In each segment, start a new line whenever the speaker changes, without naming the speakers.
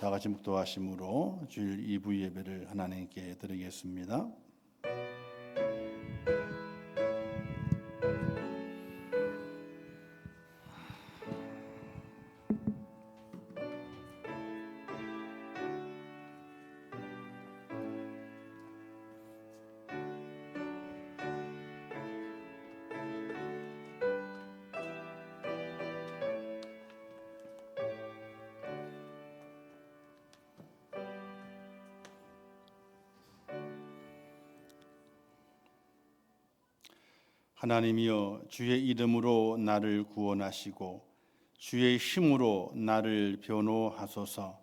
다 같이 묵도하심으로 주일 2부 예배를 하나님께 드리겠습니다. 하나님이여, 주의 이름으로 나를 구원하시고 주의 힘으로 나를 변호하소서.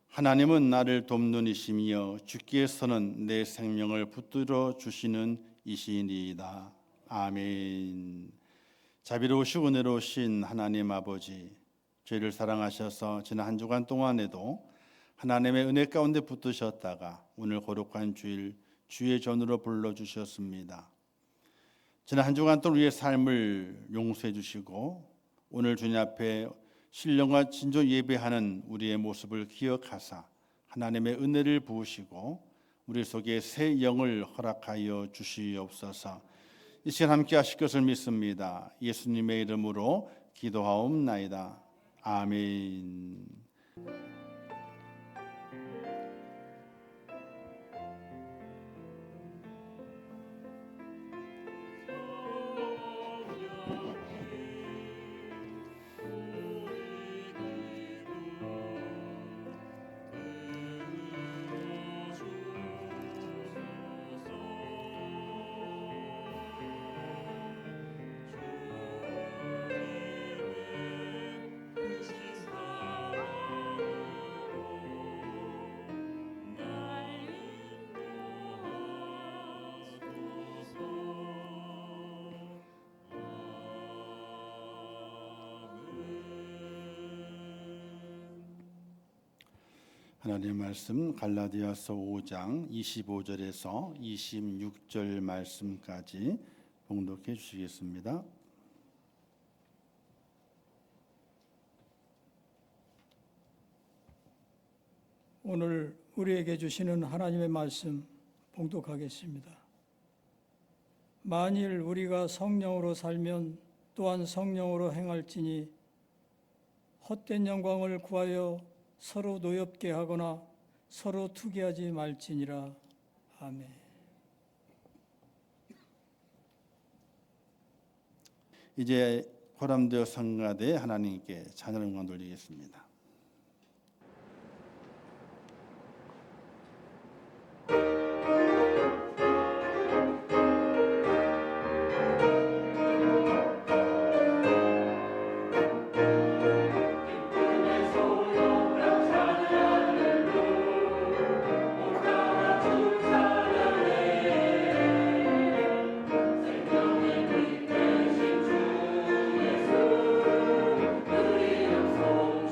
하나님은 나를 돕는 이시며 주께서는 내 생명을 붙들어 주시는 이시니이다. 아멘. 자비로우시고 은혜로우신 하나님 아버지, 죄를 사랑하셔서 지난 한 주간 동안에도 하나님의 은혜 가운데 붙드셨다가 오늘 거룩한 주일 주의 전으로 불러주셨습니다. 지난 한 주간 동안 우리의 삶을 용서해 주시고 오늘 주님 앞에 신령과 진조 예배하는 우리의 모습을 기억하사 하나님의 은혜를 부으시고 우리 속에 새 영을 허락하여 주시옵소서. 이 시간 함께 하실 것을 믿습니다. 예수님의 이름으로 기도하옵나이다. 아멘. 하나님의 말씀 갈라디아서 5장 25절에서 26절 말씀까지 봉독해 주시겠습니다.
오늘 우리에게 주시는 하나님의 말씀 봉독하겠습니다. 만일 우리가 성령으로 살면 또한 성령으로 행할지니 헛된 영광을 구하여 서로 노엽게 하거나 서로 투기하지 말지니라. 아멘.
이제 포함되어 성가대 하나님께 찬양을 영광 돌리겠습니다.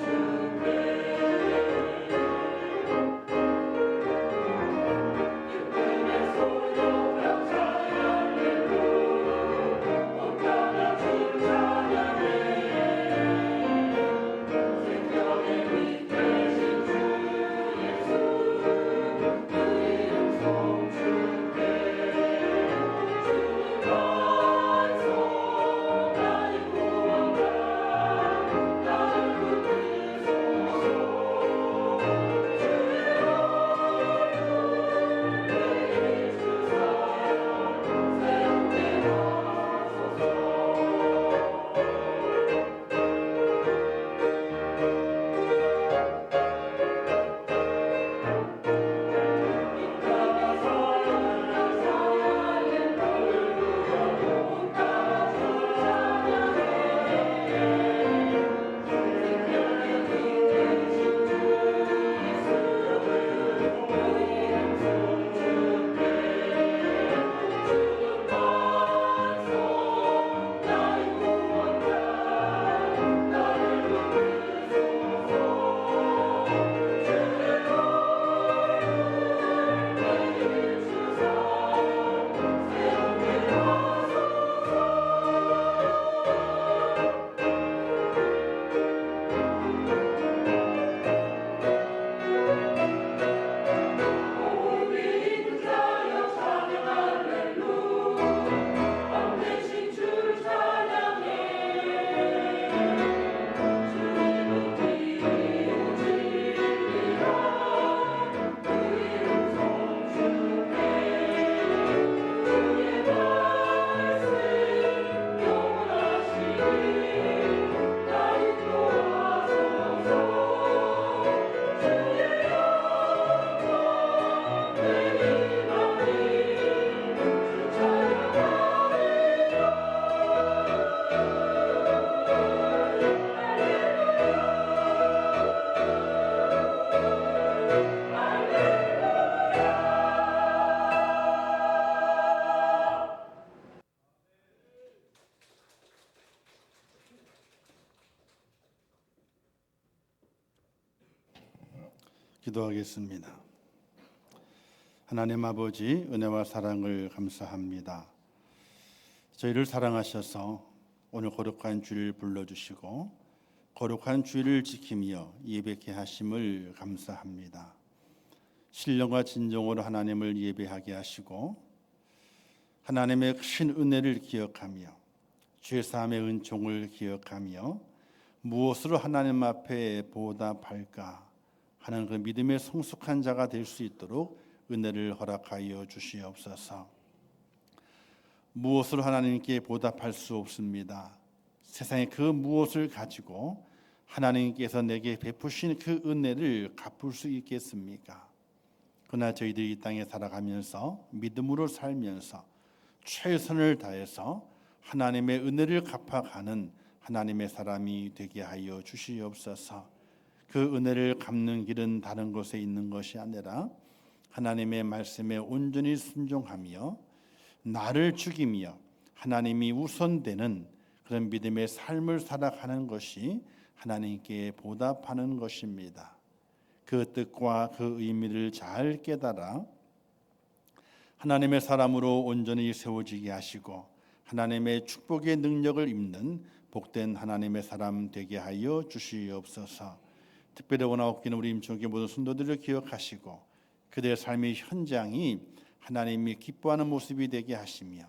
주
기도하겠습니다. 하나님 아버지, 은혜와 사랑을 감사합니다. 저희를 사랑하셔서 오늘 거룩한 주를 불러주시고 거룩한 주를 지키며 예배케 하심을 감사합니다. 신령과 진정으로 하나님을 예배하게 하시고 하나님의 큰 은혜를 기억하며 죄사함의 은총을 기억하며 무엇으로 하나님 앞에 보답할까 하는 그 믿음의 성숙한 자가 될 수 있도록 은혜를 허락하여 주시옵소서. 무엇으로 하나님께 보답할 수 없습니다. 세상의 그 무엇을 가지고 하나님께서 내게 베푸신 그 은혜를 갚을 수 있겠습니까? 그러나 저희들이 이 땅에 살아가면서 믿음으로 살면서 최선을 다해서 하나님의 은혜를 갚아가는 하나님의 사람이 되게 하여 주시옵소서. 그 은혜를 갚는 길은 다른 곳에 있는 것이 아니라 하나님의 말씀에 온전히 순종하며 나를 죽이며 하나님이 우선되는 그런 믿음의 삶을 살아가는 것이 하나님께 보답하는 것입니다. 그 뜻과 그 의미를 잘 깨달아 하나님의 사람으로 온전히 세워지게 하시고 하나님의 축복의 능력을 입는 복된 하나님의 사람 되게 하여 주시옵소서. 특별히 원하옵기는 우리 임종교 모든 성도들을 기억하시고 그들의 삶의 현장이 하나님이 기뻐하는 모습이 되게 하시며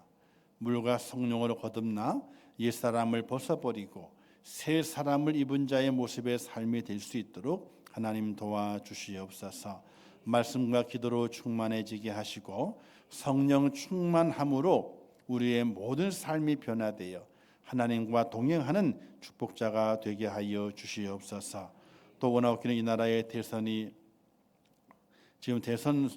물과 성령으로 거듭나 옛사람을 벗어버리고 새 사람을 입은 자의 모습의 삶이 될 수 있도록 하나님 도와주시옵소서. 말씀과 기도로 충만해지게 하시고 성령 충만함으로 우리의 모든 삶이 변화되어 하나님과 동행하는 축복자가 되게 하여 주시옵소서. 또 원하옵기는 이 나라의 대선이 지금 대선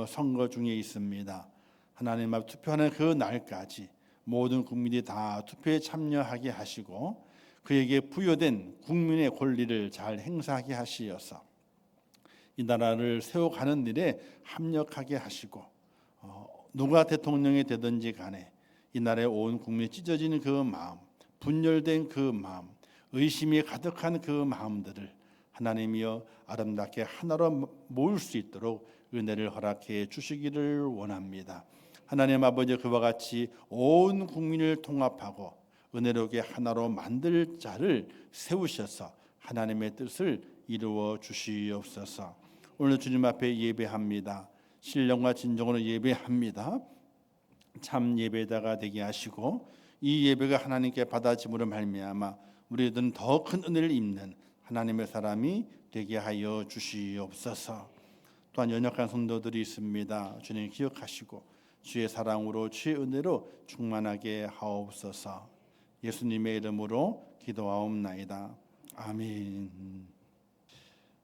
선거 중에 있습니다. 하나님 앞 투표하는 그 날까지 모든 국민이 다 투표에 참여하게 하시고 그에게 부여된 국민의 권리를 잘 행사하게 하시어서 이 나라를 세워가는 일에 합력하게 하시고 누가 대통령이 되든지 간에 이 나라의 온 국민이 찢어지는 그 마음, 분열된 그 마음, 의심이 가득한 그 마음들을 하나님이여 아름답게 하나로 모을 수 있도록 은혜를 허락해 주시기를 원합니다. 하나님 아버지, 그와 같이 온 국민을 통합하고 은혜롭게 하나로 만들 자를 세우셔서 하나님의 뜻을 이루어 주시옵소서. 오늘 주님 앞에 예배합니다. 신령과 진정으로 예배합니다. 참 예배자가 되게 하시고 이 예배가 하나님께 받아짐으로 말미암아 우리들은 더 큰 은혜를 입는 하나님의 사람이 되게 하여 주시옵소서. 또한 연약한 성도들이 있습니다. 주님 기억하시고 주의 사랑으로 주의 은혜로 충만하게 하옵소서. 예수님의 이름으로 기도하옵나이다. 아멘.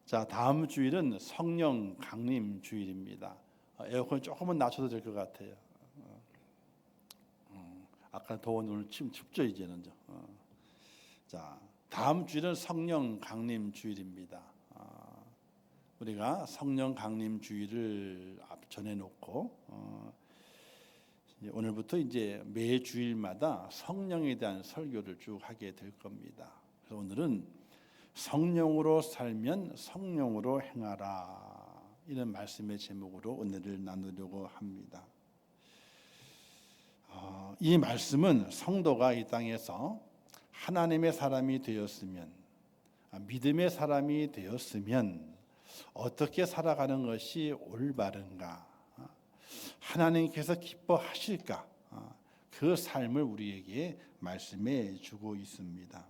자, 다음 주일은 성령 강림 주일입니다. 에어컨 조금은 낮춰도 될 것 같아요. 아까 더운 오늘 춥죠 이제는. 자, 다음 주일은 성령 강림 주일입니다. 우리가 성령 강림 주일을 앞전에 놓고 오늘부터 이제 매 주일마다 성령에 대한 설교를 쭉 하게 될 겁니다. 그래서 오늘은 성령으로 살면 성령으로 행하라, 이런 말씀의 제목으로 오늘을 나누려고 합니다. 이 말씀은 성도가 이 땅에서 하나님의 사람이 되었으면, 믿음의 사람이 되었으면 어떻게 살아가는 것이 올바른가, 하나님께서 기뻐하실까, 그 삶을 우리에게 말씀해 주고 있습니다.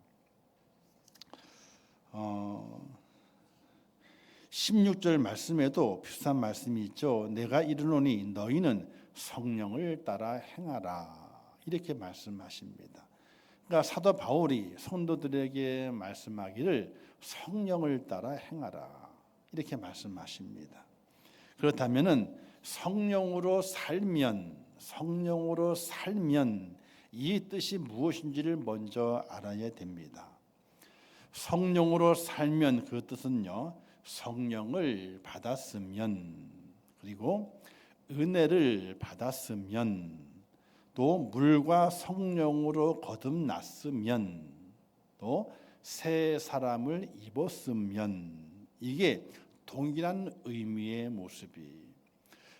16절 말씀에도 비슷한 말씀이 있죠. 내가 이르노니 너희는 성령을 따라 행하라, 이렇게 말씀하십니다. 그러니까 사도 바울이 성도들에게 말씀하기를 성령을 따라 행하라, 이렇게 말씀하십니다. 그렇다면은 성령으로 살면 이 뜻이 무엇인지를 먼저 알아야 됩니다. 성령으로 살면 그 뜻은요, 성령을 받았으면, 그리고 은혜를 받았으면, 또 물과 성령으로 거듭났으면, 또 새 사람을 입었으면, 이게 동일한 의미의 모습이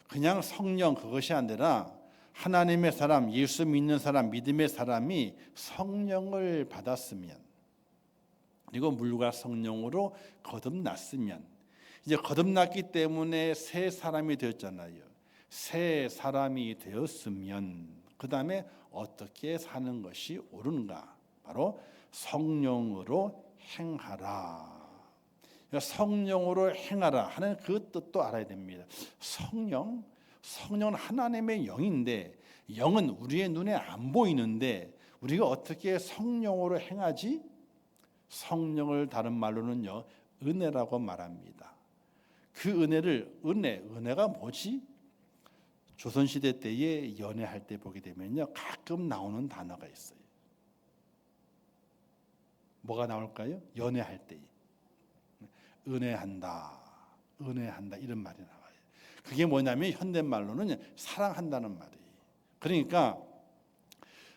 그냥 성령 그것이 아니라 하나님의 사람, 예수 믿는 사람, 믿음의 사람이 성령을 받았으면 그리고 물과 성령으로 거듭났으면 이제 거듭났기 때문에 새 사람이 되었잖아요. 새 사람이 되었으면 그 다음에 어떻게 사는 것이 옳은가? 바로 성령으로 행하라. 성령으로 행하라 하는 그 뜻도 알아야 됩니다. 성령은 하나님의 영인데 영은 우리의 눈에 안 보이는데 우리가 어떻게 성령으로 행하지? 성령을 다른 말로는요 은혜라고 말합니다. 그 은혜가 뭐지? 조선시대 때에 연애할 때 보게 되면요 가끔 나오는 단어가 있어요. 뭐가 나올까요? 연애할 때 은혜한다 이런 말이 나와요. 그게 뭐냐면 현대말로는 사랑한다는 말이에요. 그러니까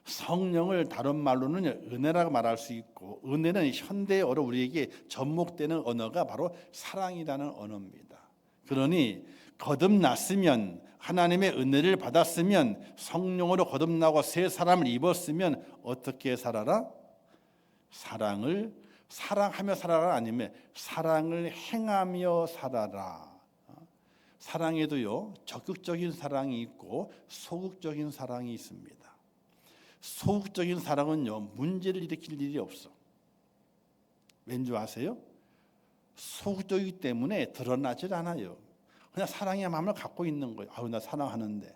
성령을 다른 말로는 은혜라고 말할 수 있고 은혜는 현대어로 우리에게 접목되는 언어가 바로 사랑이라는 언어입니다. 그러니 거듭났으면 하나님의 은혜를 받았으면 성령으로 거듭나고 새 사람을 입었으면 어떻게 살아라? 사랑하며 살아라 아니면 사랑을 행하며 살아라. 사랑에도요 적극적인 사랑이 있고 소극적인 사랑이 있습니다. 소극적인 사랑은요 문제를 일으킬 일이 없어. 왠지 아세요? 소극적이기 때문에 드러나질 않아요. 그냥 사랑의 마음을 갖고 있는 거예요. 아유 나 사랑하는데,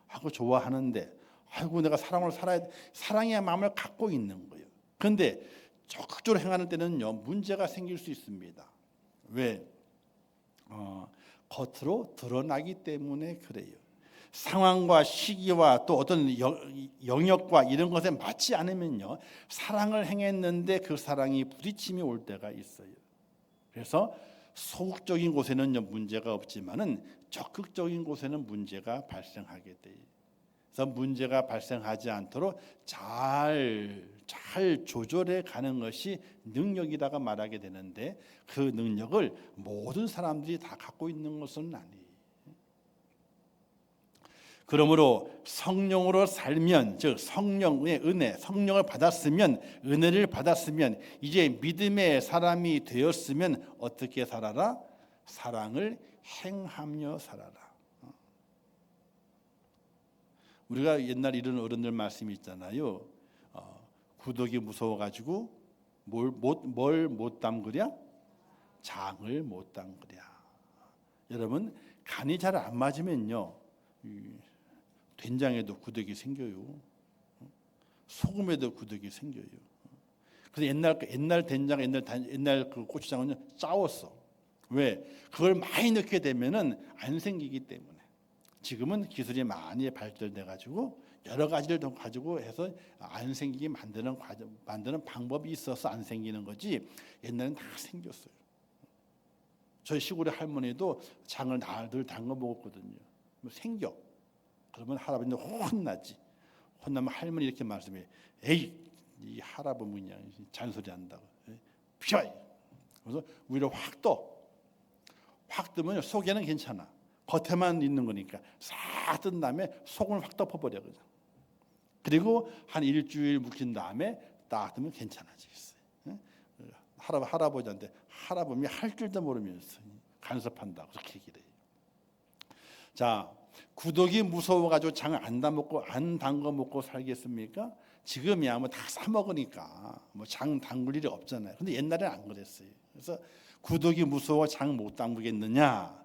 아이고 좋아하는데, 아이고 내가 사랑으로 살아야 돼. 사랑의 마음을 갖고 있는 거예요. 그런데 적극적으로 행하는 때는요 문제가 생길 수 있습니다. 왜? 겉으로 드러나기 때문에 그래요. 상황과 시기와 또 어떤 영역과 이런 것에 맞지 않으면요 사랑을 행했는데 그 사랑이 부딪힘이 올 때가 있어요. 그래서 소극적인 곳에는 문제가 없지만은 적극적인 곳에는 문제가 발생하게 돼요. 그래서 문제가 발생하지 않도록 잘 조절해 가는 것이 능력이라고 말하게 되는데 그 능력을 모든 사람들이 다 갖고 있는 것은 아니에요. 그러므로 성령으로 살면 즉 성령의 은혜, 성령을 받았으면 은혜를 받았으면 이제 믿음의 사람이 되었으면 어떻게 살아라? 사랑을 행하며 살아라. 우리가 옛날 이런 어른들 말씀이 있잖아요. 구더기 무서워가지고 뭘 못 담그랴? 장을 못 담그랴. 여러분 간이 잘 안 맞으면요 된장에도 구더기 생겨요. 소금에도 구더기 생겨요. 그래서 옛날 된장, 옛날 그 고추장은 짜웠어. 왜? 그걸 많이 넣게 되면은 안 생기기 때문에. 지금은 기술이 많이 발달돼 가지고 여러 가지를 가지고 해서 안 생기게 만드는 방법이 있어서 안 생기는 거지. 옛날엔 다 생겼어요. 저희 시골의 할머니도 장을 늘 담궈 먹었거든요. 생겨. 그러면 할아버지는 혼나지. 혼나면 할머니 이렇게 말씀해. 에이, 이 할아버지 그냥 잔소리 한다고. 피워. 그래서 위로 확 뜨면 속에는 괜찮아. 겉에만 있는 거니까 싹 뜬 다음에 속을 확 덮어버려. 그리고 한 일주일 묵힌 다음에 딱 뜨면 괜찮아지겠어요. 할아버지한테 할아버지 할 줄도 모르면서 간섭한다고 그렇게 얘기를 해요. 자, 구더기 무서워가지고 장 안 담궈 먹고 살겠습니까? 지금이야 뭐 다 사 먹으니까 뭐 장 담글 일이 없잖아요. 근데 옛날에는 안 그랬어요. 그래서 구더기 무서워 장 못 담그겠느냐?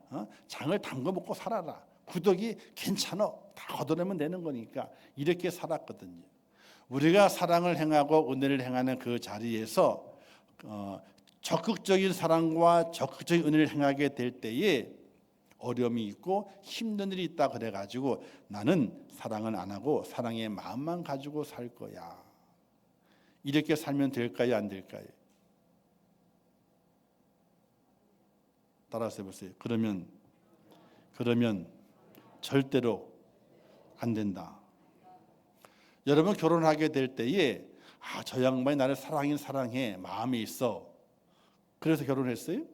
장을 담궈 먹고 살아라. 구더기 괜찮아. 다 걷어내면 되는 거니까 이렇게 살았거든요. 우리가 사랑을 행하고 은혜를 행하는 그 자리에서 적극적인 사랑과 적극적인 은혜를 행하게 될 때에 어려움이 있고 힘든 일이 있다 그래가지고 나는 사랑은 안 하고 사랑의 마음만 가지고 살 거야. 이렇게 살면 될까요? 안 될까요? 따라서 해보세요. 그러면 절대로 안 된다. 여러분 결혼하게 될 때에 저 양반이 나를 사랑해 마음이 있어. 그래서 결혼했어요?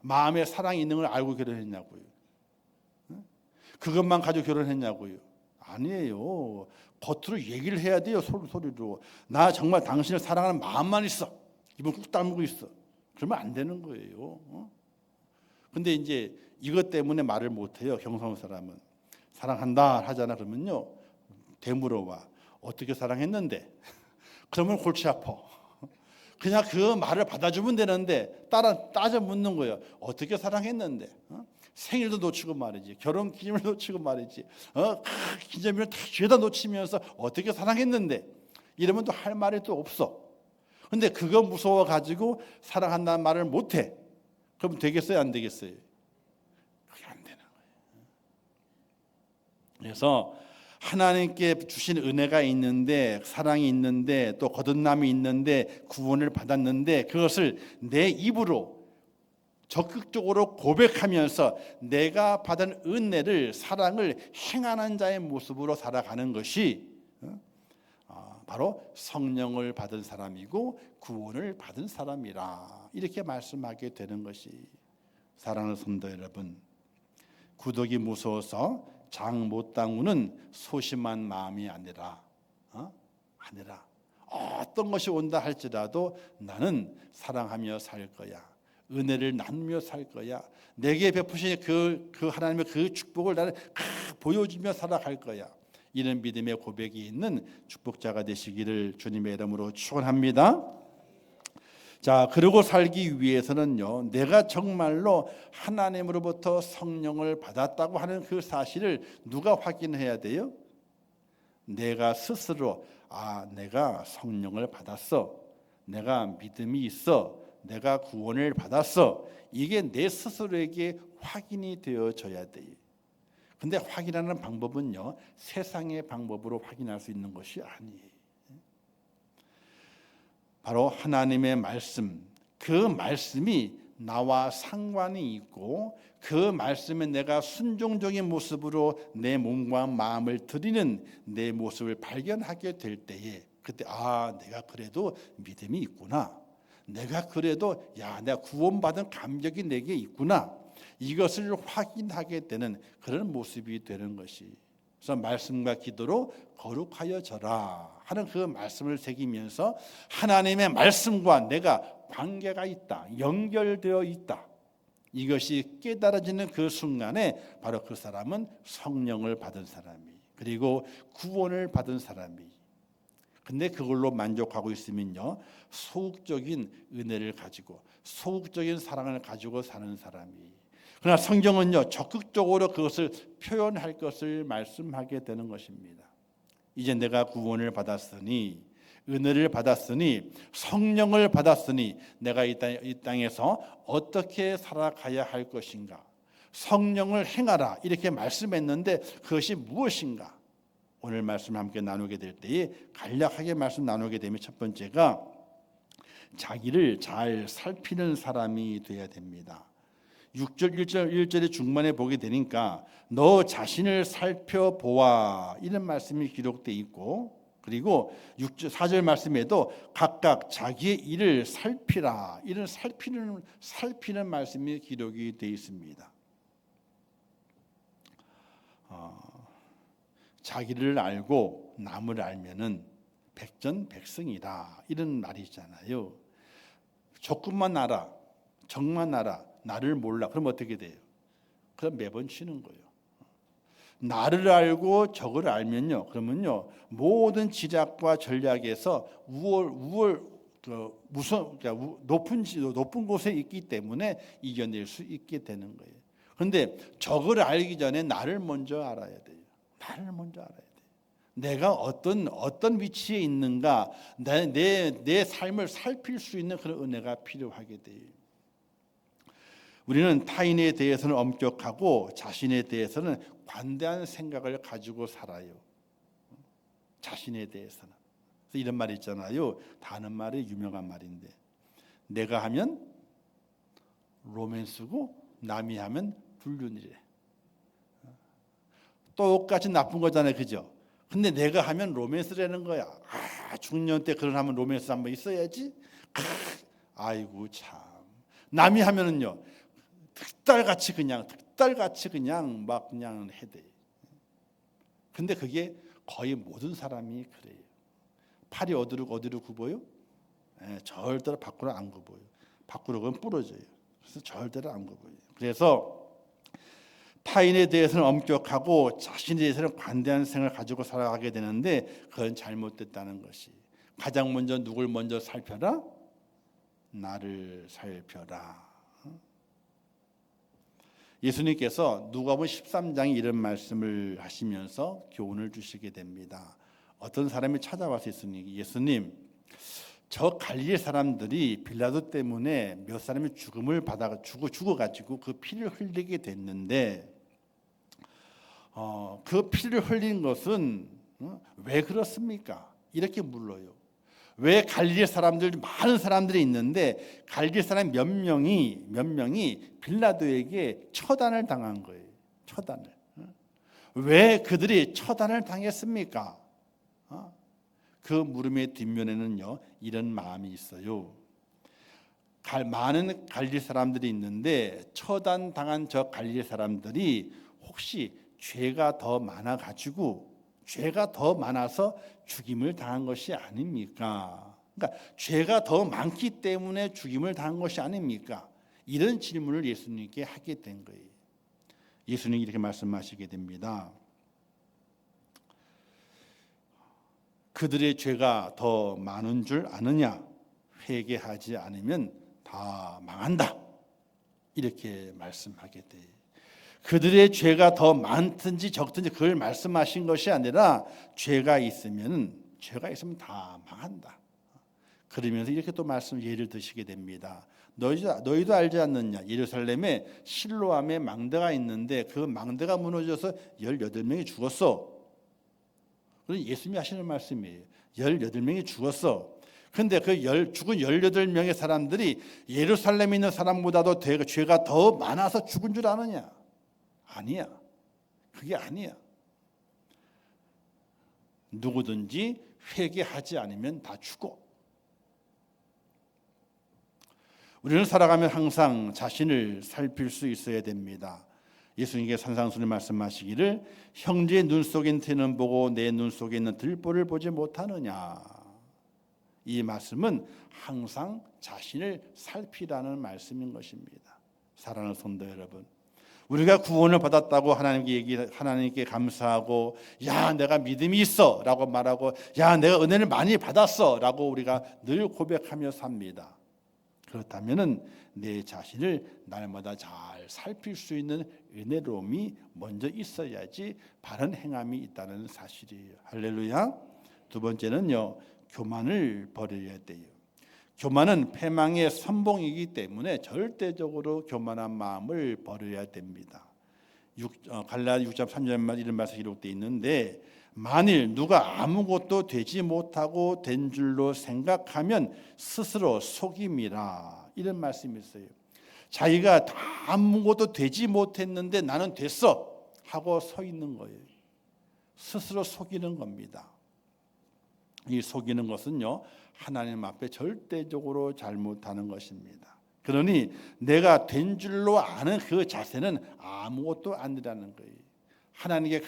마음에 사랑이 있는 걸 알고 결혼했냐고요. 그것만 가지고 결혼했냐고요. 아니에요. 겉으로 얘기를 해야 돼요. 소리로. 나 정말 당신을 사랑하는 마음만 있어. 입은 꾹 다물고 있어. 그러면 안 되는 거예요. 근데 이제 이것 때문에 말을 못해요. 경상도 사람은. 사랑한다 하잖아. 그러면요, 되물어봐. 어떻게 사랑했는데? 그러면 골치 아파. 그냥 그 말을 받아주면 되는데 따져 묻는 거예요. 어떻게 사랑했는데? 생일도 놓치고 말이지. 결혼 기념일 놓치고 말이지. 기념일을 다 죄다 놓치면서 어떻게 사랑했는데? 이러면 또 할 말이 또 없어. 근데 그거 무서워 가지고 사랑한다는 말을 못해. 그럼 되겠어요? 안 되겠어요? 그게 안 되는 거예요. 그래서 하나님께 주신 은혜가 있는데, 사랑이 있는데, 또 거듭남이 있는데, 구원을 받았는데, 그것을 내 입으로 적극적으로 고백하면서 내가 받은 은혜를, 사랑을 행하는 자의 모습으로 살아가는 것이 바로 성령을 받은 사람이고 구원을 받은 사람이라, 이렇게 말씀하게 되는 것이, 사랑하는 성도 여러분, 구독이 무서워서 장 못 당우는 소심한 마음이 아니라 어떤 것이 온다 할지라도 나는 사랑하며 살 거야. 은혜를 나누며 살 거야. 내게 베푸신 그 하나님의 그 축복을 나는 보여주며 살아갈 거야. 이런 믿음의 고백이 있는 축복자가 되시기를 주님의 이름으로 축원합니다. 자, 그러고 살기 위해서는요, 내가 정말로 하나님으로부터 성령을 받았다고 하는 그 사실을 누가 확인해야 돼요? 내가 스스로, 내가 성령을 받았어, 내가 믿음이 있어, 내가 구원을 받았어, 이게 내 스스로에게 확인이 되어져야 돼요. 근데 확인하는 방법은요, 세상의 방법으로 확인할 수 있는 것이 아니에요. 바로 하나님의 말씀, 그 말씀이 나와 상관이 있고 그 말씀에 내가 순종적인 모습으로 내 몸과 마음을 드리는 내 모습을 발견하게 될 때에, 그때 내가 그래도 믿음이 있구나, 내가 그래도 내가 구원받은 감격이 내게 있구나, 이것을 확인하게 되는 그런 모습이 되는 것이, 그래서 말씀과 기도로 거룩하여져라 하는 그 말씀을 새기면서 하나님의 말씀과 내가 관계가 있다, 연결되어 있다, 이것이 깨달아지는 그 순간에 바로 그 사람은 성령을 받은 사람이, 그리고 구원을 받은 사람이. 근데 그걸로 만족하고 있으면요, 소극적인 은혜를 가지고 소극적인 사랑을 가지고 사는 사람이. 그러나 성경은요, 적극적으로 그것을 표현할 것을 말씀하게 되는 것입니다. 이제 내가 구원을 받았으니, 은혜를 받았으니, 성령을 받았으니 내가 이 땅에서 어떻게 살아가야 할 것인가, 성령을 행하라 이렇게 말씀했는데 그것이 무엇인가, 오늘 말씀 함께 나누게 될 때에 간략하게 말씀 나누게 되면, 첫 번째가 자기를 잘 살피는 사람이 되어야 됩니다. 6절 1절의 중반에 보게 되니까 너 자신을 살펴보아, 이런 말씀이 기록되어 있고, 그리고 6절 4절 말씀에도 각각 자기의 일을 살피라, 이런 살피는 말씀이 기록이 되어 있습니다. 자기를 알고 남을 알면은 백전백승이다, 이런 말이 있잖아요. 조금만 알아, 정만 알아, 나를 몰라, 그럼 어떻게 돼요? 그럼 매번 치는 거예요. 나를 알고 적을 알면요, 그러면요, 모든 지략과 전략에서 높은 곳에 있기 때문에 이겨낼 수 있게 되는 거예요. 그런데 적을 알기 전에 나를 먼저 알아야 돼요. 나를 먼저 알아야 돼요. 내가 어떤 위치에 있는가, 내 삶을 살필 수 있는 그런 은혜가 필요하게 돼요. 우리는 타인에 대해서는 엄격하고 자신에 대해서는 관대한 생각을 가지고 살아요. 자신에 대해서는. 그래서 이런 말이 있잖아요. 다 아는 말이 유명한 말인데, 내가 하면 로맨스고 남이 하면 불륜이래. 똑같이 나쁜 거잖아요, 그죠? 근데 내가 하면 로맨스라는 거야. 중년 때 그런 하면 로맨스 한번 있어야지. 아이고 참. 남이 하면은요, 득달같이 그냥 막 그냥 해대. 근데 그게 거의 모든 사람이 그래요. 팔이 어디로 굽어요? 절대로 밖으로 안 굽어요. 밖으로 그면 부러져요. 그래서 절대로 안 굽어요. 그래서 타인에 대해서는 엄격하고 자신에 대해서는 관대한 생각을 가지고 살아가게 되는데 그건 잘못됐다는 것이. 가장 먼저 누굴 먼저 살펴라? 나를 살펴라. 예수님께서 누가복음 13장에 이런 말씀을 하시면서 교훈을 주시게 됩니다. 어떤 사람이 찾아와서 예수님, 저 갈릴리 사람들이 빌라도 때문에 몇 사람이 죽음을 받아 죽어가지고 그 피를 흘리게 됐는데 그 피를 흘린 것은 왜 그렇습니까? 이렇게 물어요. 왜 갈릴리 사람들 많은 사람들이 있는데 갈릴리 사람 몇 명이 빌라도에게 처단을 당한 거예요. 처단을. 왜 그들이 처단을 당했습니까? 그 물음의 뒷면에는요 이런 마음이 있어요. 많은 갈릴리 사람들이 있는데 처단 당한 저 갈릴리 사람들이 혹시 죄가 더 많아서 죽임을 당한 것이 아닙니까? 그러니까 죄가 더 많기 때문에 죽임을 당한 것이 아닙니까? 이런 질문을 예수님께 하게 된 거예요. 예수님이 이렇게 말씀하시게 됩니다. 그들의 죄가 더 많은 줄 아느냐? 회개하지 않으면 다 망한다. 이렇게 말씀하게 돼요. 그들의 죄가 더 많든지 적든지 그걸 말씀하신 것이 아니라 죄가 있으면 다 망한다. 그러면서 이렇게 또 예를 드시게 됩니다. 너희도 알지 않느냐? 예루살렘에 실로암에 망대가 있는데 그 망대가 무너져서 18명이 죽었어. 예수님이 하시는 말씀이에요. 18명이 죽었어. 그런데 그 죽은 18명의 사람들이 예루살렘에 있는 사람보다도 죄가 더 많아서 죽은 줄 아느냐? 아니야. 그게 아니야. 누구든지 회개하지 않으면 다 죽어. 우리는 살아가면 항상 자신을 살필 수 있어야 됩니다. 예수님께 산상수훈에 말씀하시기를 형제의 눈 속에 있는 티는 보고 내 눈 속에 있는 들보를 보지 못하느냐. 이 말씀은 항상 자신을 살피라는 말씀인 것입니다. 사랑하는 성도 여러분, 우리가 구원을 받았다고 하나님께 감사하고 야 내가 믿음이 있어 라고 말하고 야 내가 은혜를 많이 받았어 라고 우리가 늘 고백하며 삽니다. 그렇다면 내 자신을 날마다 잘 살필 수 있는 은혜로움이 먼저 있어야지 바른 행함이 있다는 사실이에요. 할렐루야. 두 번째는요, 교만을 버려야 돼요. 교만은 패망의 선봉이기 때문에 절대적으로 교만한 마음을 버려야 됩니다. 갈라디아 6장 3절 이런 말씀이 기록되어 있는데 만일 누가 아무것도 되지 못하고 된 줄로 생각하면 스스로 속임이라 이런 말씀이 있어요. 자기가 다 아무것도 되지 못했는데 나는 됐어 하고 서 있는 거예요. 스스로 속이는 겁니다. 이 속이는 것은요 하나님 앞에 절대적으로 잘못하는 것입니다. 그러니 내가 된 줄로 아는 그 자세는 아무것도 아니라는 거예요. 하나님께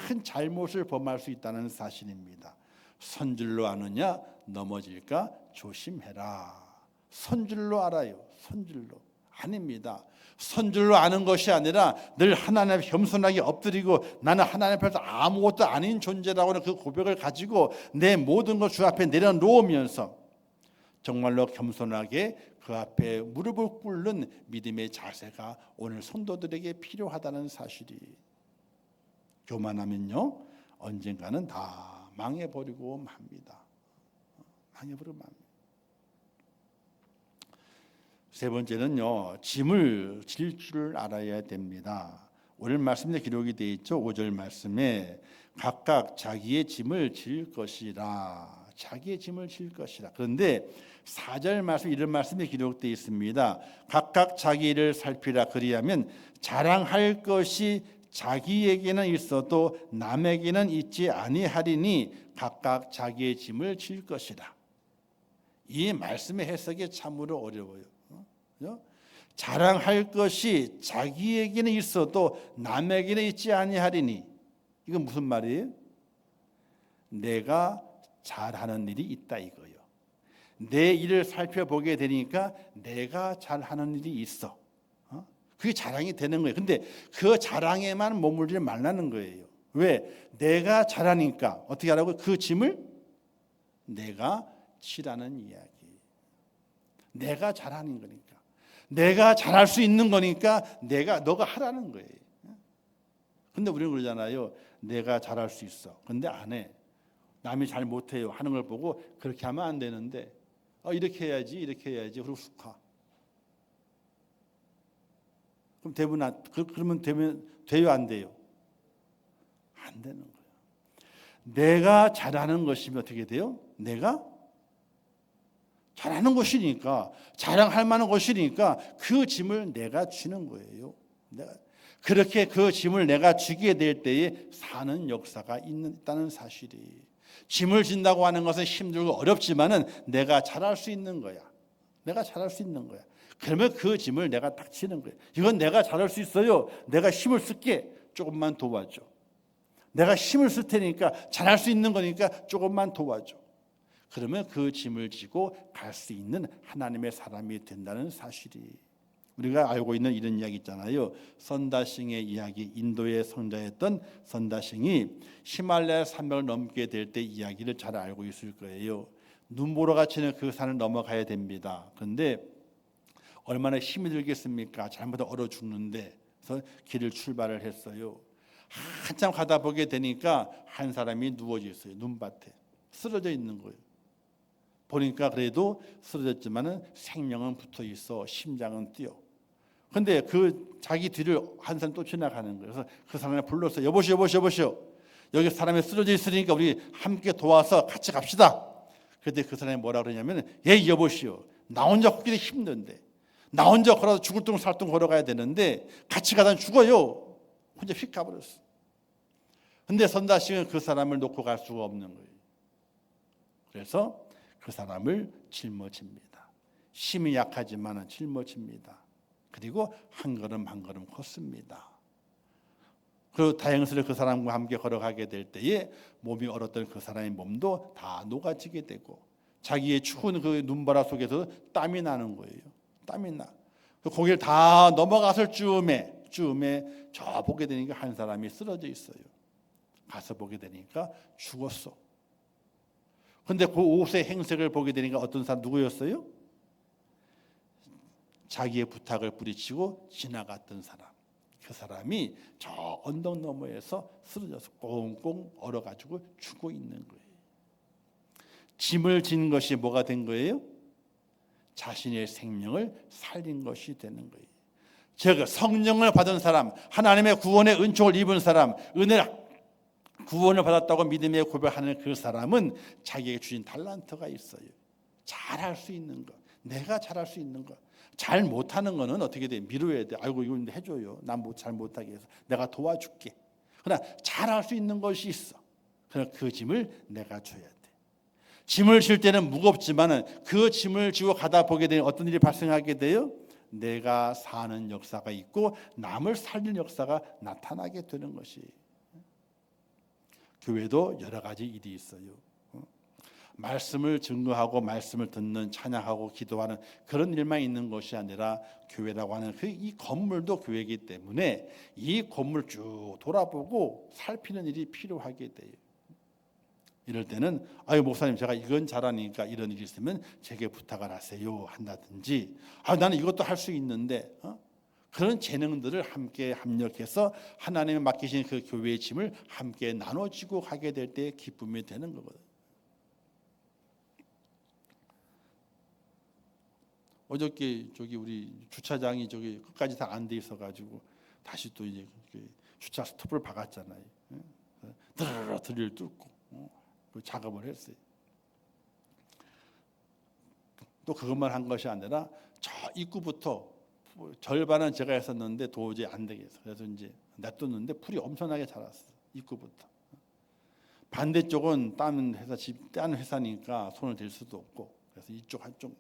큰 잘못을 범할 수 있다는 사실입니다. 선줄로 아느냐 넘어질까 조심해라. 선줄로 알아요. 선줄로 아닙니다. 선줄로 아는 것이 아니라 늘 하나님 앞에 겸손하게 엎드리고 나는 하나님 앞에서 아무것도 아닌 존재라고 하는 그 고백을 가지고 내 모든 것 주 앞에 내려놓으면서 정말로 겸손하게 그 앞에 무릎을 꿇는 믿음의 자세가 오늘 성도들에게 필요하다는 사실이. 교만하면요 언젠가는 다 망해버리고 맙니다. 망해버리고 맙니다. 세 번째는요 짐을 질 줄 알아야 됩니다. 오늘 말씀에 기록이 되어 있죠. 5절 말씀에 각각 자기의 짐을 질 것이라. 자기의 짐을 질 것이라. 그런데 4절 말씀 이런 말씀이 기록되어 있습니다. 각각 자기 일을 살피라. 그리하면 자랑할 것이 자기에게는 있어도 남에게는 있지 아니하리니 각각 자기의 짐을 질 것이라. 이 말씀의 해석이 참으로 어려워요. 자랑할 것이 자기에게는 있어도 남에게는 있지 아니하리니. 이건 무슨 말이에요? 내가 잘하는 일이 있다 이거예요. 내 일을 살펴보게 되니까 내가 잘하는 일이 있어. 그게 자랑이 되는 거예요. 근데 그 자랑에만 머물지 말라는 거예요. 왜? 내가 잘하니까 어떻게 하라고? 그 짐을 내가 치라는 이야기. 내가 잘하는 거니까. 내가 잘할 수 있는 거니까 너가 하라는 거예요. 근데 우리는 그러잖아요. 내가 잘할 수 있어. 근데 안 해. 남이 잘 못해요 하는 걸 보고 그렇게 하면 안 되는데 이렇게 해야지 그리고 쑥 가. 그럼 그러면 돼요 안 돼요? 안 되는 거예요. 내가 잘하는 것이면 어떻게 돼요? 내가 잘하는 것이니까 자랑할 만한 것이니까 그 짐을 내가 쥐는 거예요. 그렇게 그 짐을 내가 쥐게 될 때에 사는 역사가 있다는 사실이. 짐을 진다고 하는 것은 힘들고 어렵지만은 내가 잘할 수 있는 거야. 내가 잘할 수 있는 거야. 그러면 그 짐을 내가 딱 치는 거예요. 이건 내가 잘할 수 있어요. 내가 힘을 쓸게. 조금만 도와줘. 내가 힘을 쓸 테니까 잘할 수 있는 거니까 조금만 도와줘. 그러면 그 짐을 지고 갈 수 있는 하나님의 사람이 된다는 사실이. 우리가 알고 있는 이런 이야기 있잖아요. 선다싱의 이야기. 인도의 성자였던 선다싱이 히말라야 산맥을 넘게 될 때 이야기를 잘 알고 있을 거예요. 눈보라 같이는 그 산을 넘어가야 됩니다. 그런데 얼마나 힘이 들겠습니까? 잘못하면 얼어 죽는데. 그래서 길을 출발을 했어요. 한참 가다 보게 되니까 한 사람이 누워져 있어요. 눈밭에 쓰러져 있는 거예요. 보니까 그래도 쓰러졌지만은 생명은 붙어 있어. 심장은 뛰어. 근데 그 자기 뒤를 한 사람 또 지나가는 거예요. 그래서 그 사람을 불렀어요. 여보시오. 여기 사람이 쓰러져 있으니까 우리 함께 도와서 같이 갑시다. 그런데 그 사람이 뭐라 그러냐면 여보시오. 나 혼자 걷기도 힘든데. 나 혼자 걸어서 죽을 둥 살 둥 걸어가야 되는데 같이 가다 죽어요. 혼자 휙 가버렸어. 근데 선다싱은 그 사람을 놓고 갈 수가 없는 거예요. 그래서 그 사람을 짊어집니다. 힘이 약하지만 짊어집니다. 그리고 한 걸음 한 걸음 걷습니다. 그리고 다행스럽게 그 사람과 함께 걸어가게 될 때에 몸이 얼었던 그 사람의 몸도 다 녹아지게 되고 자기의 추운 그 눈바라 속에서 땀이 나는 거예요. 땀이 나. 거기를 다 넘어갔을 즈음에 저 보게 되니까 한 사람이 쓰러져 있어요. 가서 보게 되니까 죽었어. 근데 그 옷의 행색을 보게 되니까 어떤 사람 누구였어요? 자기의 부탁을 뿌리치고 지나갔던 사람. 그 사람이 저 언덕 너머에서 쓰러져서 꽁꽁 얼어가지고 죽고 있는 거예요. 짐을 진 것이 뭐가 된 거예요? 자신의 생명을 살린 것이 되는 거예요. 즉 성령을 받은 사람, 하나님의 구원의 은총을 입은 사람, 은혜를 구원을 받았다고 믿음에 고백하는 그 사람은 자기에게 주신 달란트가 있어요. 잘할 수 있는 것, 내가 잘할 수 있는 것. 잘 못하는 거는 어떻게 돼? 미루어야 돼. 아이고 이거 해줘요. 난 잘 못하게 해서 내가 도와줄게. 그러나 잘할 수 있는 것이 있어. 그러나 그 짐을 내가 줘야 돼. 짐을 질 때는 무겁지만은 그 짐을 지고 가다 보게 되면 어떤 일이 발생하게 돼요? 내가 사는 역사가 있고 남을 살리는 역사가 나타나게 되는 것이. 교회도 여러 가지 일이 있어요. 말씀을 증거하고 말씀을 듣는, 찬양하고 기도하는 그런 일만 있는 것이 아니라 교회라고 하는 이 건물도 교회이기 때문에 이 건물 쭉 돌아보고 살피는 일이 필요하게 돼요. 이럴 때는 목사님 제가 이건 잘하니까 이런 일이 있으면 제게 부탁을 하세요 한다든지 나는 이것도 할 수 있는데 그런 재능들을 함께 합력해서 하나님이 맡기신 그 교회의 짐을 함께 나눠지고 가게 될 때 기쁨이 되는 거거든요. 어저께 우리 주차장이 끝까지 다 안 돼 있어가지고 다시 또 이제 주차 스톱을 박았잖아요. 드르르 드릴 뚫고 작업을 했어요. 또 그것만 한 것이 아니라 저 입구부터 절반은 제가 했었는데 도저히 안 되겠어. 그래서 이제 냅뒀는데 풀이 엄청나게 자랐어. 입구부터. 반대쪽은 다른 회사니까 손을 댈 수도 없고 그래서 이쪽 한쪽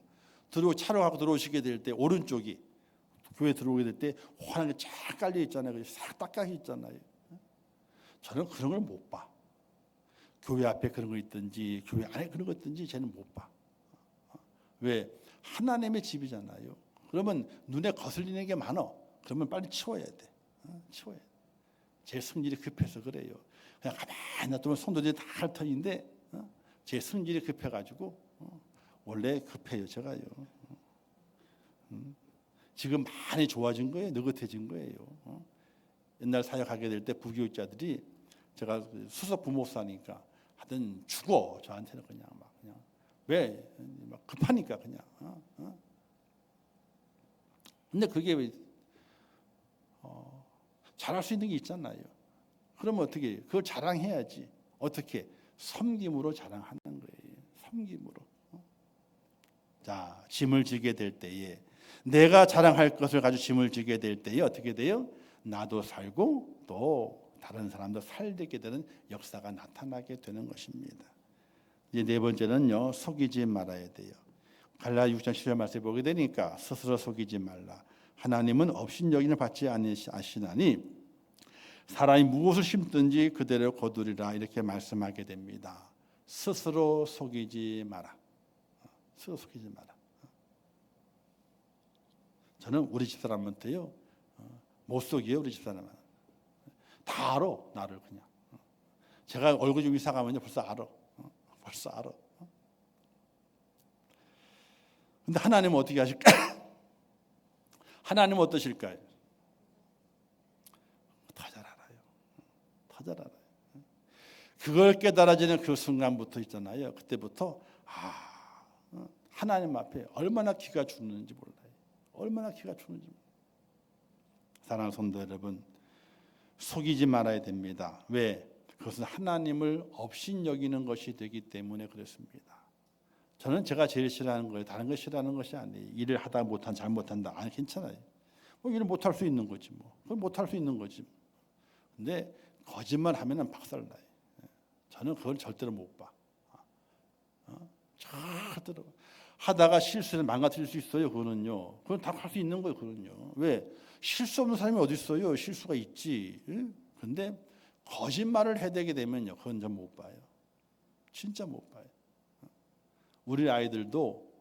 차로 하고 들어오시게 될 때 오른쪽이 교회 들어오게 될 때 환하게 쫙 깔려 있잖아요. 싹 닦여 있잖아요. 저는 그런 걸 못 봐. 교회 앞에 그런 거 있든지 교회 안에 그런 거 있든지 저는 못 봐. 왜? 하나님의 집이잖아요. 그러면 눈에 거슬리는 게 많어. 그러면 빨리 치워야 돼. 치워야 돼. 제 성질이 급해서 그래요. 그냥 가만히 놔두면 손들이 다 할 터인데 제 성질이 급해가지고 원래 급해요. 제가요. 지금 많이 좋아진 거예요. 느긋해진 거예요. 옛날 사역하게 될 때 부교육자들이 제가 수석 부목사니까 하여튼 죽어. 저한테는 그냥 막 그냥 왜 막 급하니까 그냥. 근데 그게 잘할 수 있는 게 있잖아요. 그러면 어떻게? 그걸 자랑해야지. 어떻게? 섬김으로 자랑하는 거예요. 섬김으로. 자, 짐을 지게 될 때에 내가 자랑할 것을 가지고 짐을 지게 될 때에 어떻게 돼요? 나도 살고 또 다른 사람도 살게 되는 역사가 나타나게 되는 것입니다. 이제 네 번째는요, 속이지 말아야 돼요. 갈라디아 6장 7절 말씀에 보게 되니까 스스로 속이지 말라. 하나님은 업신여김을 받지 아시나니 사람이 무엇을 심든지 그대로 거두리라 이렇게 말씀하게 됩니다. 스스로 속이지 마라. 스스로 속이지 마라. 저는 우리 집사람한테요 못 속이요. 우리 집사람은 다 알아. 나를 그냥 제가 얼굴 좀 이상하면 벌써 알아. 벌써 알아. 근데 하나님은 어떻게 하실까? 하나님은 어떠실까요? 더 잘 알아요. 더 잘 알아요. 그걸 깨달아지는 그 순간부터 있잖아요. 그때부터 하나님 앞에 얼마나 기가 죽는지 몰라요. 얼마나 기가 죽는지 몰라요. 사랑하는 성도 여러분, 속이지 말아야 됩니다. 왜? 그것은 하나님을 업신여기는 것이 되기 때문에 그렇습니다. 저는 제가 제일 싫어하는 거예요. 다른 거 싫어하는 것이 아니에요. 일을 하다 못한 잘못한다. 아니 괜찮아요. 일을 못할 수 있는 거지 뭐. 그건 못할 수 있는 거지. 근데 거짓말 하면은 박살나요. 저는 그걸 절대로 못 봐. 절대로. 하다가 실수를 망가뜨릴 수 있어요. 그거는요. 그건 다 할 수 있는 거예요. 그거는요. 왜? 실수 없는 사람이 어디 있어요? 실수가 있지. 그런데 거짓말을 해대게 되면요. 그건 전 못 봐요. 진짜 못 봐요. 우리 아이들도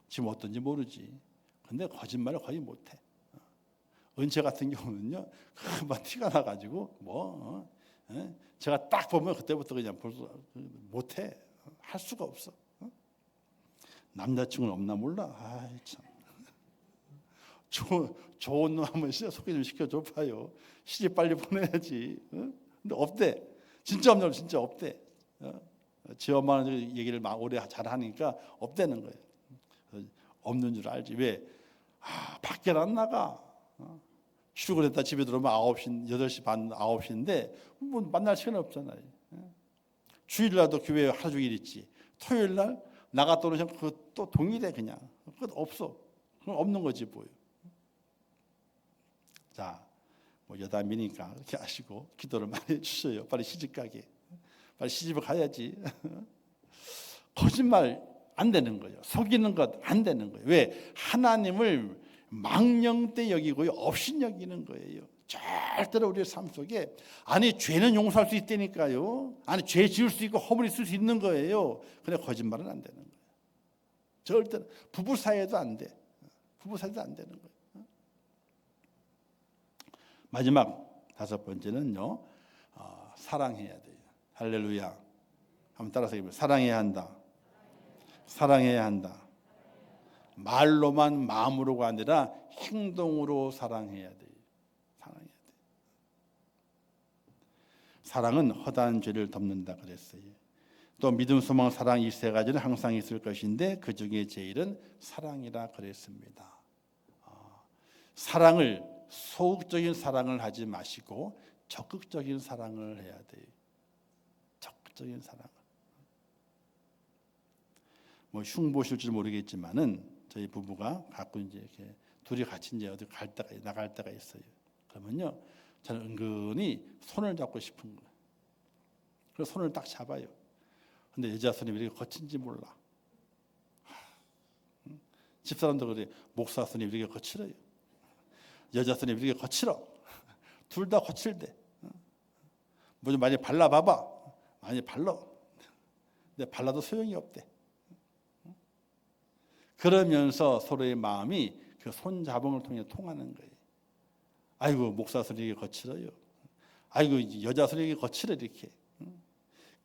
지금 어떤지 모르지. 근데 거짓말을 거의 못해. 은채 같은 경우는요, 금방 티가 나가지고 제가 딱 보면 그때부터 그냥 벌써 못해. 할 수가 없어. 남자친구는 없나 몰라. 아이 참. 좋은 놈 한번 소개 좀 시켜줘 봐요. 시집 빨리 보내야지. 근데 없대. 진짜 없냐? 진짜 없대. 지 엄마는 얘기를 막 오래 잘하니까 없대는 거예요. 없는 줄 알지. 왜? 밖에 안 나가. 출근했다 집에 들어오면 9시, 8시 반, 9시인데 뭐 만날 시간이 없잖아요. 주일날도 교회에 하루 종일 있지. 토요일날 나갔다 오면 그또 동일해 그냥. 그것 없어. 그건 없는 거지 뭐요. 자, 여담이니까 그렇게 하시고 기도를 많이 해주셔요. 빨리 시집 가게. 빨리 시집을 가야지. 거짓말 안 되는 거예요. 속이는 것 안 되는 거예요. 왜? 하나님을 망령되 여기고요. 업신 여기는 거예요. 절대로 우리의 삶 속에 아니 죄는 용서할 수 있다니까요. 아니 죄 지을 수 있고 허물 있을 수 있는 거예요. 근데 거짓말은 안 되는 거예요. 절대로 부부 사이에도 안 돼. 부부 사이에도 안 되는 거예요. 마지막 5번째는요. 사랑해야 돼요. 할렐루야. 한번 따라서 해보세요. 사랑해야 한다. 사랑해야 한다. 말로만 마음으로가 아니라 행동으로 사랑해야 돼요. 사랑해야 돼요. 사랑은 허다한 죄를 덮는다 그랬어요. 또 믿음, 소망, 사랑 이 세 가지는 항상 있을 것인데 그 중에 제일은 사랑이라 그랬습니다. 사랑을 소극적인 사랑을 하지 마시고 적극적인 사랑을 해야 돼요. 적극적인 사랑. 흉보실 줄 모르겠지만은 저희 부부가 가끔 이제 이렇게 둘이 같이 이제 어디 나갈 때가 있어요. 그러면요, 저는 은근히 손을 잡고 싶은 거예요. 그래서 손을 딱 잡아요. 근데 여자 손이 왜 이렇게 거친지 몰라. 집사람도 그래. 목사 스님 이렇게 거칠어요. 여자 스님 이렇게 거칠어. 둘 다 거칠대. 뭐 좀 많이 발라봐봐. 많이 발라. 근데 발라도 소용이 없대. 그러면서 서로의 마음이 그 손잡음을 통해 통하는 거예요. 아이고 목사 스님이 거칠어요. 아이고 여자 스님이 거칠어 이렇게.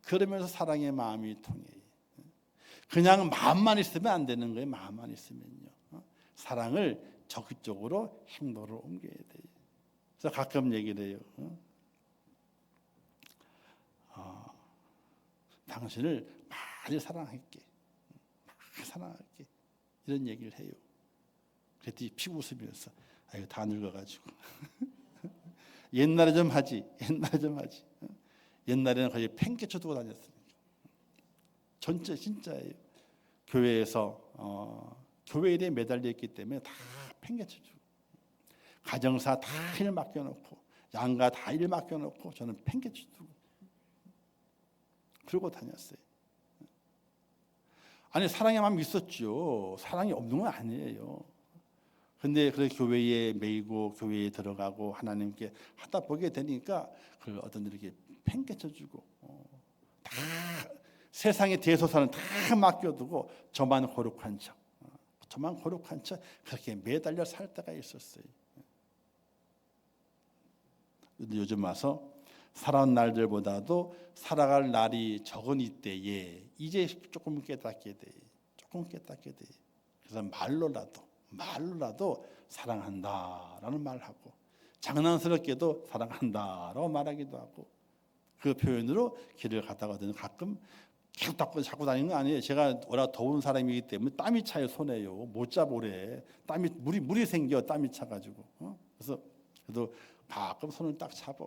그러면서 사랑의 마음이 통해요. 그냥 마음만 있으면 안 되는 거예요. 마음만 있으면요. 사랑을 적극적으로 행동으로 옮겨야 돼요. 그래서 가끔 얘기를 해요. 당신을 많이 사랑할게. 많이 사랑할게. 이런 얘기를 해요. 그랬더니 피 웃으면서 아이고 다 늙어가지고 옛날에 좀 하지. 옛날에는 거의 팽개쳐 두고 다녔으니까. 전체 진짜예요. 교회에서 교회 일에 매달려 있기 때문에 다 팽개쳐 주고 가정사 다 일 맡겨놓고 양가 다 일 맡겨놓고 저는 팽개쳐 두고 그러고 다녔어요. 아니 사랑의 마음이 있었죠. 사랑이 없는 건 아니에요. 근데 그래 교회에 매이고 교회에 들어가고 하나님께 하다 보게 되니까 그 어떤 이렇게 팽개쳐주고 다 세상의 대소사는 다 맡겨두고 저만 거룩한 척 그렇게 매달려 살 때가 있었어요. 요즘 와서 살아온 날들보다도 살아갈 날이 적은 이때에 이제 조금 깨닫게 돼. 그래서 말로라도 사랑한다라는 말하고 장난스럽게도 사랑한다라고 말하기도 하고 그 표현으로 길을 가다가는 가끔 계속 잡고 다니는 거 아니에요. 제가 워낙 더운 사람이기 때문에 땀이 차요. 손에요. 못 잡으래. 땀이 물이 생겨. 땀이 차가지고. 그래서 그래도 가끔 손을 딱 잡아.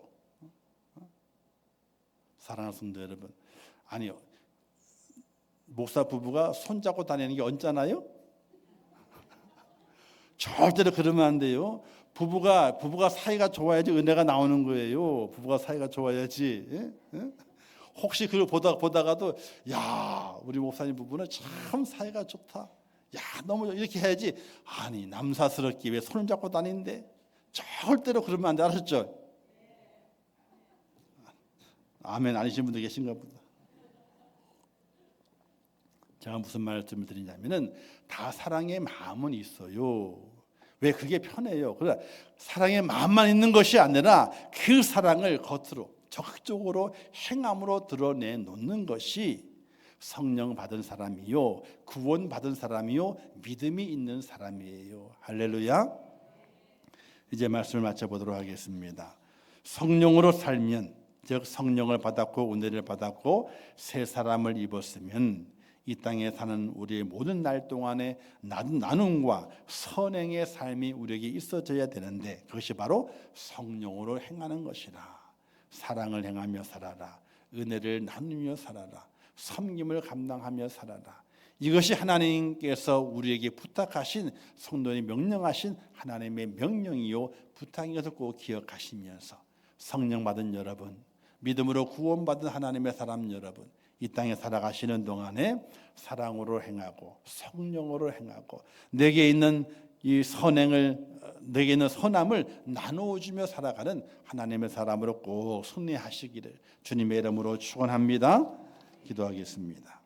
사랑하는 성도 여러분, 아니요. 목사 부부가 손 잡고 다니는 게 언짢아요? 절대로 그러면 안 돼요. 부부가 사이가 좋아야지 은혜가 나오는 거예요. 부부가 사이가 좋아야지. 예? 혹시 그걸 보다가도 야 우리 목사님 부부는 참 사이가 좋다. 야 너무 이렇게 해야지. 아니 남사스럽게 왜 손을 잡고 다니는데? 절대로 그러면 안 돼. 알았죠? 아멘 아니신 분들 계신가 보다. 제가 무슨 말씀을 드리냐면은 다 사랑의 마음은 있어요. 왜 그게 편해요. 그러나 사랑의 마음만 있는 것이 아니라 그 사랑을 겉으로 적극적으로 행함으로 드러내 놓는 것이 성령 받은 사람이요 구원 받은 사람이요 믿음이 있는 사람이에요. 할렐루야. 이제 말씀을 마쳐보도록 하겠습니다. 성령으로 살면 즉 성령을 받았고 은혜를 받았고 새 사람을 입었으면 이 땅에 사는 우리의 모든 날 동안에 나눔과 선행의 삶이 우리에게 있어져야 되는데 그것이 바로 성령으로 행하는 것이라. 사랑을 행하며 살아라. 은혜를 나누며 살아라. 섬김을 감당하며 살아라. 이것이 하나님께서 우리에게 부탁하신 성도님 명령하신 하나님의 명령이요 부탁인 것을 꼭 기억하시면서 성령 받은 여러분, 믿음으로 구원받은 하나님의 사람 여러분, 이 땅에 살아가시는 동안에 사랑으로 행하고 성령으로 행하고 내게 있는 이 내게 있는 선함을 나누어주며 살아가는 하나님의 사람으로 꼭 승리하시기를 주님의 이름으로 축원합니다. 기도하겠습니다.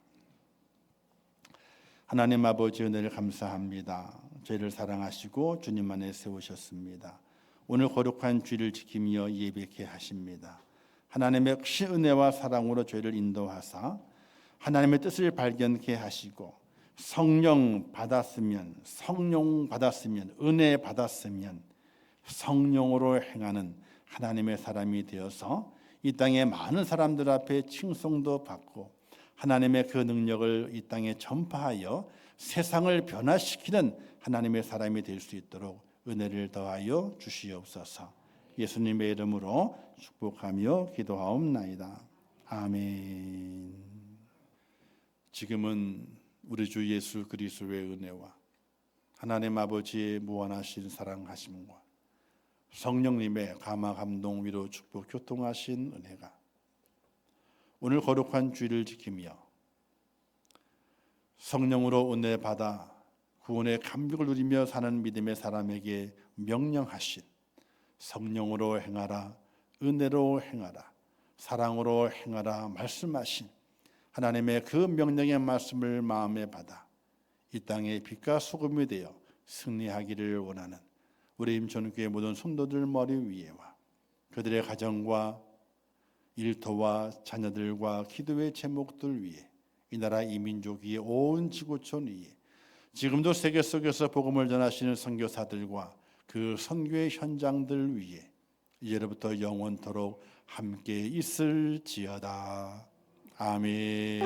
하나님 아버지 은혜를 감사합니다. 저희를 사랑하시고 주님 안에 세우셨습니다. 오늘 거룩한 주일을 지키며 예배케 하십니다. 하나님의 크신 은혜와 사랑으로 저희를 인도하사 하나님의 뜻을 발견케 하시고 성령 받았으면 은혜 받았으면 성령으로 행하는 하나님의 사람이 되어서 이 땅의 많은 사람들 앞에 칭송도 받고 하나님의 그 능력을 이 땅에 전파하여 세상을 변화시키는 하나님의 사람이 될 수 있도록 은혜를 더하여 주시옵소서. 예수님의 이름으로 축복하며 기도하옵나이다. 아멘. 지금은 우리 주 예수 그리스도의 은혜와 하나님 아버지의 무한하신 사랑하심과 성령님의 감화 감동 위로 축복 교통하신 은혜가 오늘 거룩한 주일을 지키며 성령으로 은혜 받아 구원의 감격을 누리며 사는 믿음의 사람에게 명령하신 성령으로 행하라, 은혜로 행하라, 사랑으로 행하라 말씀하신 하나님의 그 명령의 말씀을 마음에 받아 이 땅의 빛과 소금이 되어 승리하기를 원하는 우리 임천교회 모든 성도들 머리 위에와 그들의 가정과 일터와 자녀들과 기도의 제목들 위에 이 나라 이 민족 위에 온 지구촌 위에 지금도 세계 속에서 복음을 전하시는 선교사들과 그 선교의 현장들 위에 이제로부터 영원토록 함께 있을지어다. 아멘.